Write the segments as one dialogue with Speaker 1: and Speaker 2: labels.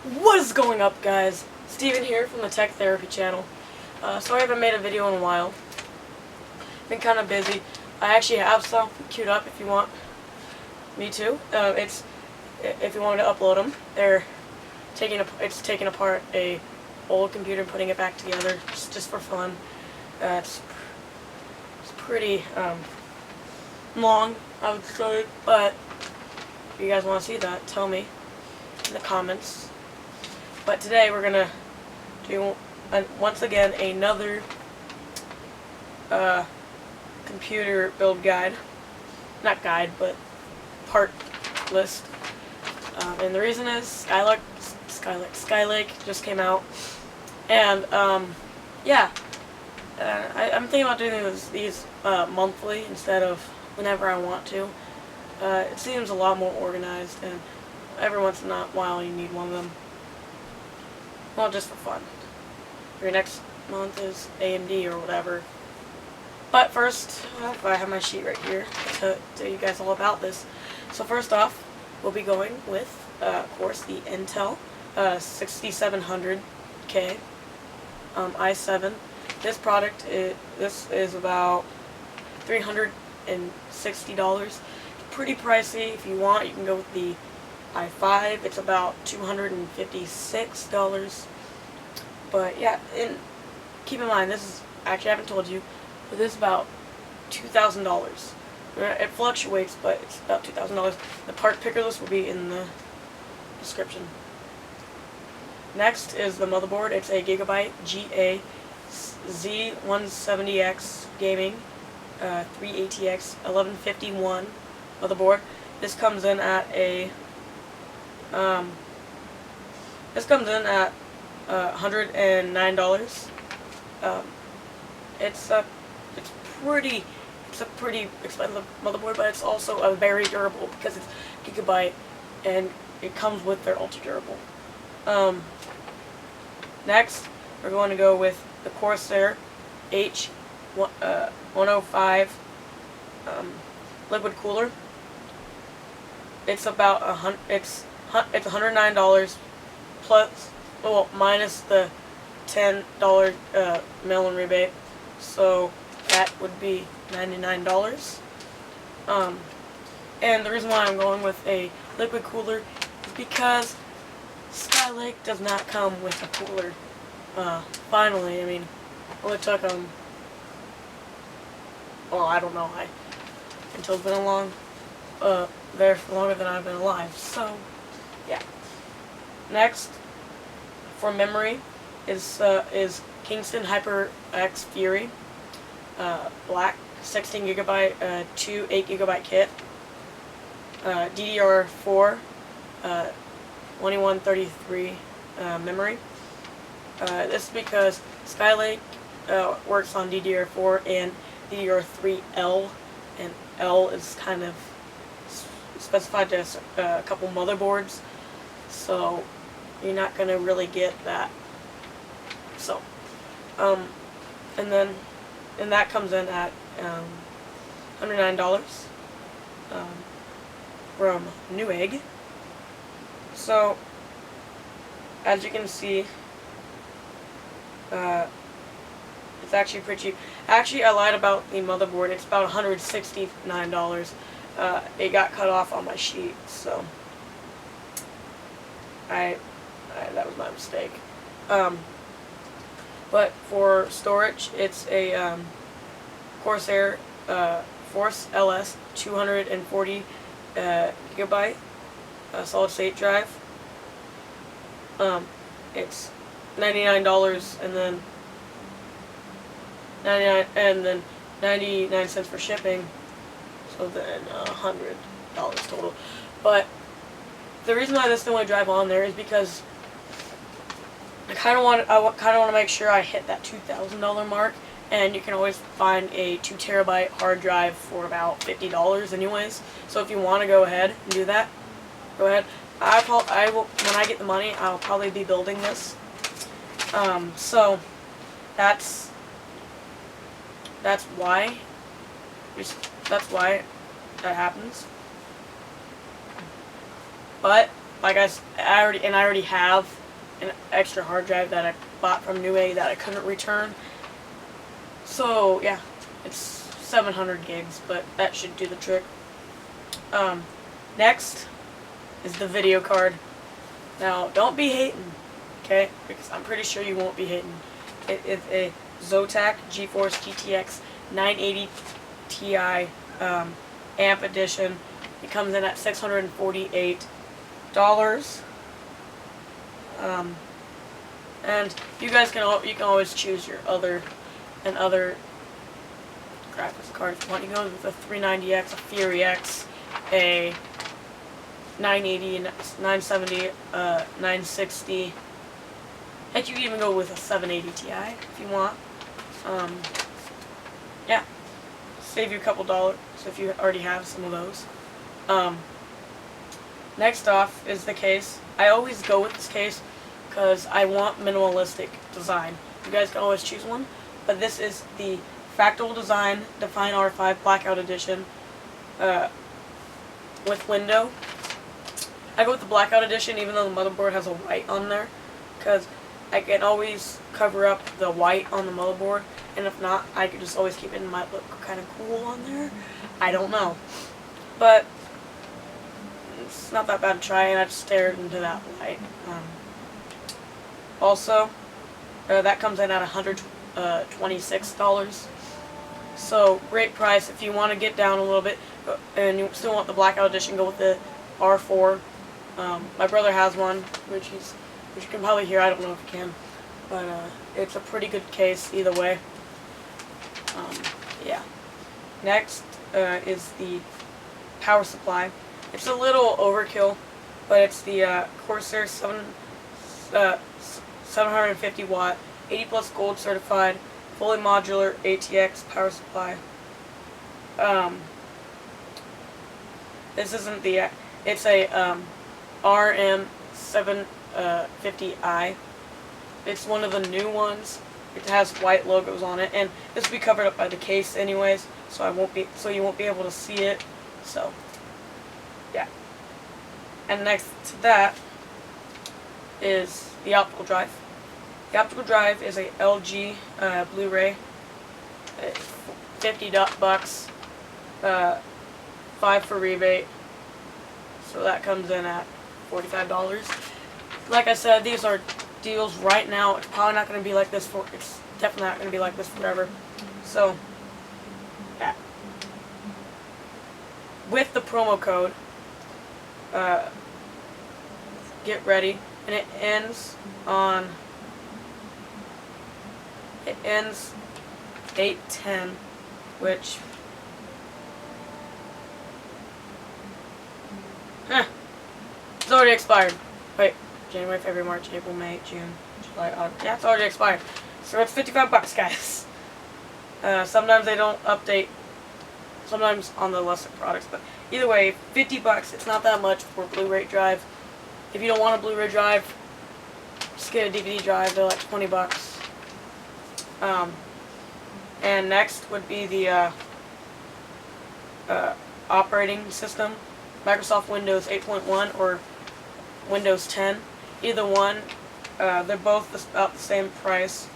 Speaker 1: What is going up, guys? Steven here from the Tech Therapy channel. Sorry I haven't made a video in a while. Been kind of busy. I actually have some queued up if you want me to. It's if you want me to upload them. It's taking apart a old computer and putting it back together just for fun. It's pretty long, I would say, but if you guys want to see that, tell me in the comments. But today we're gonna do once again another computer build guide, not guide, but part list. And the reason is Skylake just came out, and yeah, I'm thinking about doing these monthly instead of whenever I want to. It seems a lot more organized, and every once in a while you need one of them. Well, just for fun. Your next month is AMD or whatever. But first, I have my sheet right here to tell you guys all about this. So first off, we'll be going with, of course, the Intel 6700K i7. This product, this is about $360. Pretty pricey. If you want, you can go with the i5. It's about $256. But yeah, and keep in mind, this is actually, I haven't told you, but this is about $2,000. It fluctuates, but it's about $2,000. The part picker list will be in the description. Next is the motherboard. It's a Gigabyte GA Z170X Gaming 3ATX 1151 motherboard. This comes in at a $109. It's a pretty expensive motherboard, but it's also a very durable because it's Gigabyte and it comes with their ultra durable. Next, we're going to go with the Corsair H105 liquid cooler. It's about it's $109 plus, well, minus the $10 mail-in rebate, so that would be $99. And the reason why I'm going with a liquid cooler is because Skylake does not come with a cooler. Finally, I mean, only took well, I don't know, until it's been there for longer than I've been alive. So yeah. Next, for memory, is Kingston HyperX Fury Black 16 GB 2 8 GB kit. DDR4 2133 memory. This is because Skylake works on DDR4 and DDR3L, and L is kind of specified to a couple motherboards, so you're not gonna really get that. So, and that comes in at $109 from Newegg. So, as you can see, it's actually pretty cheap. Actually, I lied about the motherboard. It's about $169. It got cut off on my sheet, so that was my mistake. But for storage, it's a Corsair Force LS 240 gigabyte solid state drive. It's $99 and then 99 cents for shipping. So then $100 total. But the reason why this thing would drive on there is because I kind of want to make sure I hit that $2,000 mark, and you can always find a 2 terabyte hard drive for about $50 anyways. So if you want to go ahead and do that, go ahead. I will, when I get the money, I'll probably be building this. So that's why that happens. But like I already have an extra hard drive that I bought from Newegg that I couldn't return. So yeah, it's 700 gigs, but that should do the trick. Next is the video card. Now, don't be hating, okay? Because I'm pretty sure you won't be hating. It is a Zotac GeForce GTX 980 Ti Amp Edition. It comes in at $648. And you guys can always choose your other graphics card if you want. You can go with a 390X, a Fury X, a 980, 970, 960. Heck, you can even go with a 780 Ti if you want. Yeah, save you a couple dollars if you already have some of those. Next off is the case. I always go with this case because I want minimalistic design. You guys can always choose one, but this is the Fractal Design Define R5 Blackout Edition with window. I go with the Blackout Edition even though the motherboard has a white on there, because I can always cover up the white on the motherboard, and if not, I could just always keep it and it might look kind of cool on there. I don't know. But it's not that bad to try, and I just stared into that light. Also, that comes in at $126. So, great price. If you want to get down a little bit, and you still want the Blackout Edition, go with the R4. My brother has one, which you can probably hear. I don't know if you can, but it's a pretty good case either way. Yeah. Next is the power supply. It's a little overkill, but it's the Corsair 750 watt, 80 plus gold certified, fully modular ATX power supply. This isn't the. It's a RM750i. It's one of the new ones. It has white logos on it, and this will be covered up by the case anyways, so you won't be able to see it. So, yeah. And next to that is the optical drive. The optical drive is a LG Blu-ray. $50, 5 for rebate. So that comes in at $45. Like I said, these are deals right now. It's probably not going to be like this it's definitely not going to be like this forever. So, yeah. With the promo code, get ready, and it ends 8/10, which it's already expired. Wait, January, February, March, April, May, June, July, August. Yeah, it's already expired. So it's $55, guys. Sometimes they don't update. Sometimes on the lesser products, but either way, $50. It's not that much for a Blu-ray drive. If you don't want a Blu-ray drive, just get a DVD drive. They're like $20. And next would be the operating system. Microsoft Windows 8.1 or Windows 10. Either one, they're both about the same price.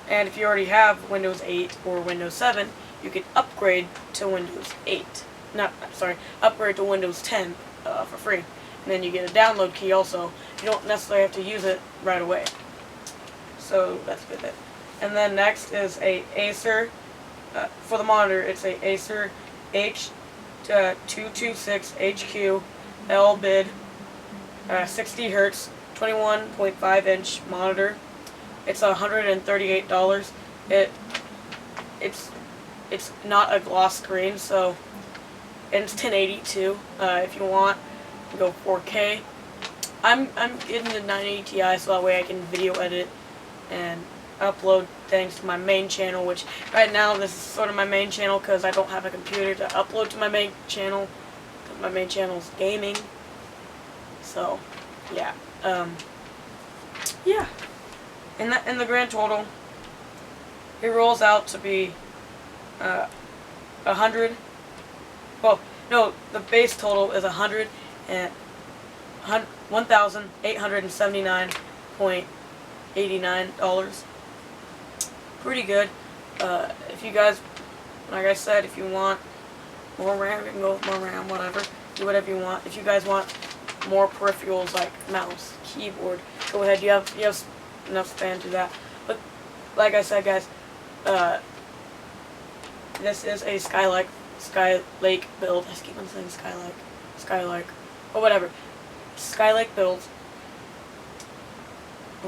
Speaker 1: And if you already have Windows 8 or Windows 7, you can upgrade to Windows 8. Upgrade to Windows 10 for free. And then you get a download key also. You don't necessarily have to use it right away. So that's good. And then next is a Acer. For the monitor, it's a Acer H226HQ L-bid 60 Hz 21.5 inch monitor. It's $138. It's not a gloss screen, so, and it's 1080 too. If you want, you can go 4K. I'm getting the 980 Ti so that way I can video edit and upload things to my main channel, which right now this is sort of my main channel because I don't have a computer to upload to my main channel. My main channel is gaming. So, yeah. Yeah. In the grand total, it rolls out to be 100. Well, no, the base total is $100 $1,879.89. Pretty good. If you guys, like I said, if you want more RAM, you can go with more RAM, whatever. Do whatever you want. If you guys want more peripherals like mouse, keyboard, go ahead. You have enough span to that. But like I said, guys, this is a Skylake build. I keep on saying Skylake, or whatever. Skylake build.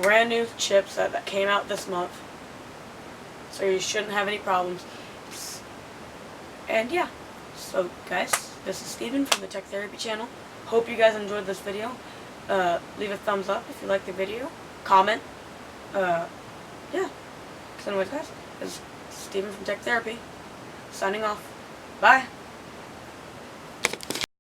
Speaker 1: Brand new chips that came out this month, so you shouldn't have any problems. And yeah, so guys, this is Steven from the Tech Therapy channel. Hope you guys enjoyed this video. Leave a thumbs up if you liked the video. Comment. Yeah. So anyways, guys, this is Steven from Tech Therapy, signing off. Bye.